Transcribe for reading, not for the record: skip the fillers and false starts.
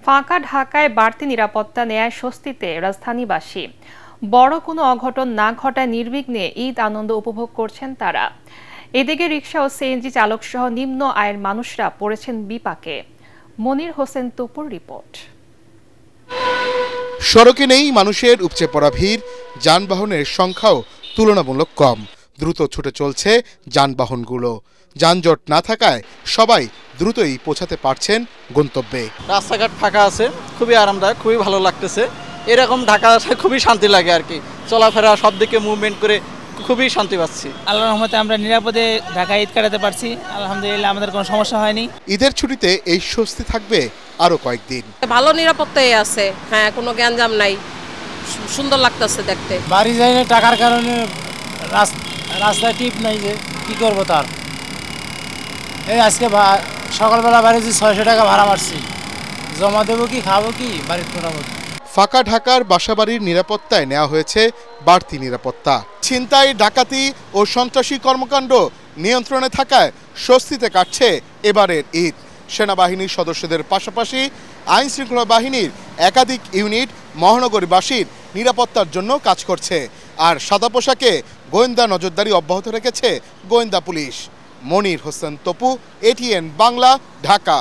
ফাঁকা ঢাকায় বাড়তি নিরাপত্তা নেয়ায় স্বস্তিতে রাজধানীবাসী। বড় কোনো অঘটন না ঘটায় নির্বিঘ্নে ঈদ আনন্দ উপভোগ করছেন তারা। এদিকে রিকশা ও সিএনজি চালক সহ নিম্ন আয়ের মানুষরা পড়েছেন বিপাকে। মনির হোসেন তপুর রিপোর্ট। সড়কে নেই মানুষের উপচে পড়া ভিড়, যানবাহনের সংখ্যাও তুলনামূলক কম। দ্রুত ছুটে চলছে যানবাহনগুলো। যানজট না থাকায় সবাই দ্রুতই পৌঁছাতে পারছেন গন্তব্যে। রাস্তাঘাট ফাঁকা আছে, খুবই আরামদায়ক, খুবই ভালো লাগতেছে। এরকম ঢাকা খুবই শান্তি লাগে আর কি, চলাফেরা সব দিকে মুভমেন্ট করে খুবই শান্তি পাচ্ছি। আল্লাহর রহমতে আমরা নিরাপদে ঢাকায় ঈদ কাটাতে পারছি, আলহামদুলিল্লাহ। আমাদের কোনো সমস্যা হয়নি। ঈদের ছুটিতে এই স্বস্তি থাকবে আরো কয়েকদিন। ভালো নিরাপত্তাই আছে, হ্যাঁ, কোনো গ্যাঞ্জাম নাই, সুন্দর লাগতেছে দেখতে। বাড়ি যাই না টাকার কারণে, রাস্তায় টিপ নাই, যে কি করবো তার। এই আজকে সকালবেলা বাড়িতে 600 টাকা ভাড়া মারছি, জমা দেবো কি খাবো কি বাড়ির মোটামুটি। ফাঁকা ঢাকার বাসাবাড়ির নিরাপত্তায় নেওয়া হয়েছে বাড়তি নিরাপত্তা। ছিনতাই, ডাকাতি ও সন্ত্রাসী কর্মকাণ্ড নিয়ন্ত্রণে থাকায় স্বস্তিতে কাটছে এবারের ঈদ। সেনাবাহিনীর সদস্যদের পাশাপাশি আইন শৃঙ্খলা বাহিনীর একাধিক ইউনিট মহানগরবাসীর নিরাপত্তার জন্য কাজ করছে। আর সাদা পোশাকে গোয়েন্দা নজরদারি অব্যাহত রেখেছে গোয়েন্দা পুলিশ। মনির হোসেন তপু, এটিএন বাংলা, ঢাকা।